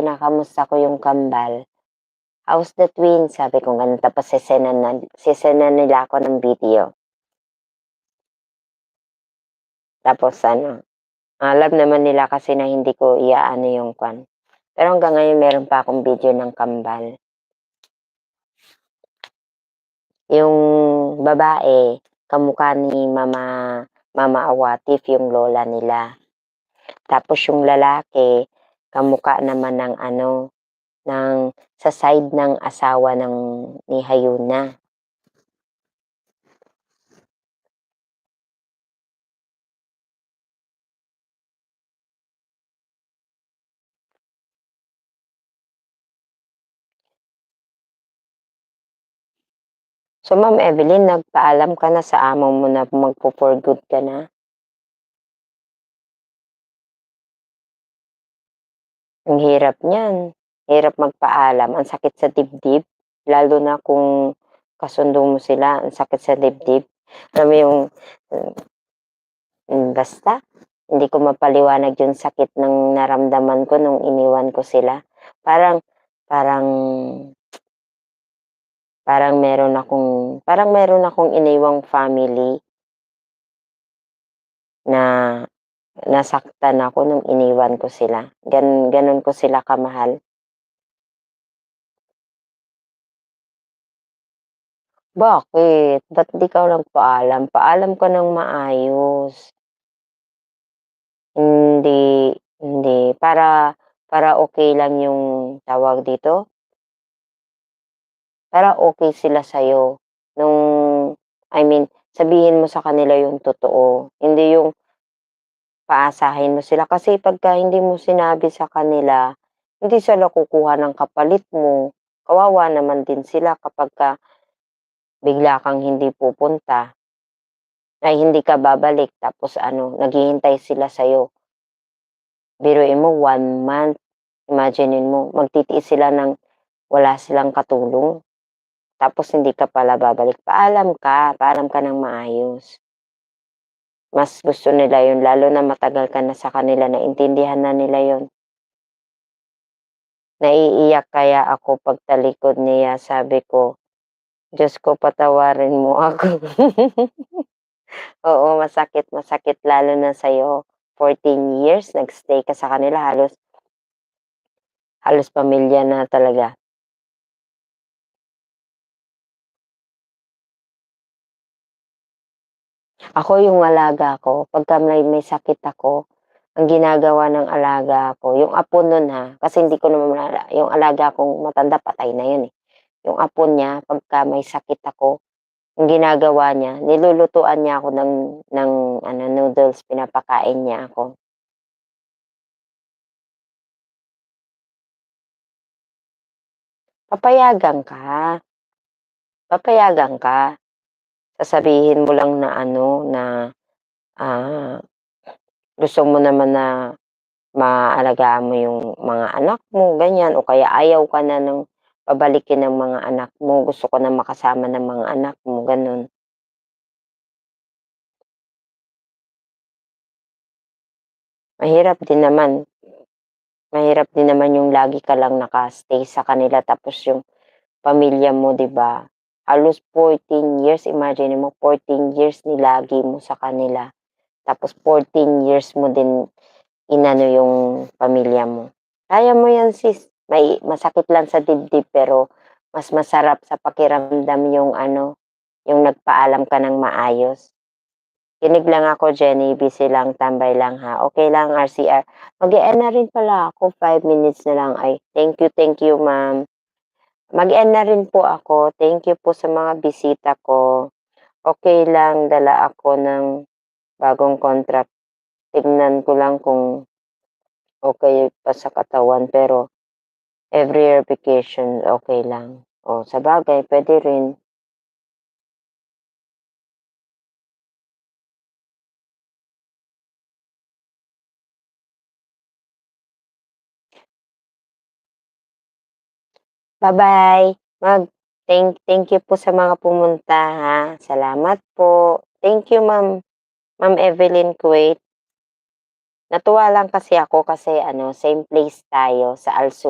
na kamusta ko yung kambal. "How's the twins?" Sabi ko gano'n tapos sesenan nila ako ng video. Tapos ano, alam naman nila kasi na hindi ko iaano yung pero hanggang ngayon meron pa akong video ng kambal. Yung babae, kamukha ni Mama Awatif, yung lola nila. Tapos yung lalaki, kamukha naman ng sa side ng asawa ni Hayuna. So, Ma'am Evelyn, nagpaalam ka na sa amo mo na magfo-for good ka na? Ang hirap niyan, hirap magpaalam, ang sakit sa dibdib, lalo na kung kasundo mo sila, ang sakit sa dibdib. Alam mo yung, basta, hindi ko mapaliwanag yung sakit ng naramdaman ko nung iniwan ko sila. Parang parang parang meron akong iniwang family na nasaktan ako nung iniwan ko sila. Gano'n ko sila kamahal. Bakit? Ba't di ka nagpaalam? Paalam ka ng maayos. Hindi hindi para okey lang yung tawag dito, para okey sila sa'yo nung I mean, sabihin mo sa kanila yung totoo, hindi yung paasahin mo sila. Kasi pagka hindi mo sinabi sa kanila, hindi sila kukuha ng kapalit mo. Kawawa naman din sila kapagka bigla kang hindi pupunta, ay hindi ka babalik tapos naghihintay sila sa'yo. Biruin mo 1 month, imaginin mo magtitiis sila ng wala silang katulong, tapos hindi ka pala babalik. Paalam ka ng maayos. Mas gusto nila yun lalo na matagal ka na sa kanila, naintindihan na nila yun. Naiiyak kaya ako pagtalikod niya, sabi ko, "Diyos ko patawarin mo ako." Oo, masakit, masakit lalo na sa'yo. 14 years nag-stay ka sa kanila, halos halos pamilya na talaga. Ako yung alaga ko, pagka may sakit ako, ang ginagawa ng alaga ko, yung apo nun ha, kasi hindi ko naman yung alaga kong matanda patay na yun, eh. Yung apo niya pagka may sakit ako, ang ginagawa niya, nilulutuan niya ako ng noodles, pinapakain niya ako. Papayagan ka, papayagan ka. Sasabihin mo lang na ah, gusto mo naman na maalagaan mo yung mga anak mo, ganyan, o kaya ayaw ka na ng pabalikin ng mga anak mo, gusto ko na makasama ng mga anak mo, gano'n. Mahirap din naman, mahirap din naman yung lagi ka lang naka-stay sa kanila tapos yung pamilya mo, 'di ba? Halos 14 years, imagine mo 14 years nilagi mo sa kanila, tapos 14 years mo din inano yung pamilya mo. Kaya mo 'yan sis, masakit lang sa dibdib pero mas masarap sa pakiramdam yung yung nagpaalam ka ng maayos. Kinig lang ako Jenny, busy lang, tambay lang ha. Okey lang RCR. Mag-e-end na rin pala ako, 5 minutes na lang. Ay, thank you ma'am. Mag-e-end na rin po ako. Thank you po sa mga bisita ko. Okey lang, dala ako ng bagong contract. Tignan ko lang kung okey pa sa katawan pero every year vacation okey lang. Oh, sabagay puwede rin. Bye-bye. Thank you po sa mga pumunta ha. Salamat po. Thank you Ma'am Evelyn Kuwait. Natuwa lang kasi ako kasi same place tayo sa Alsur.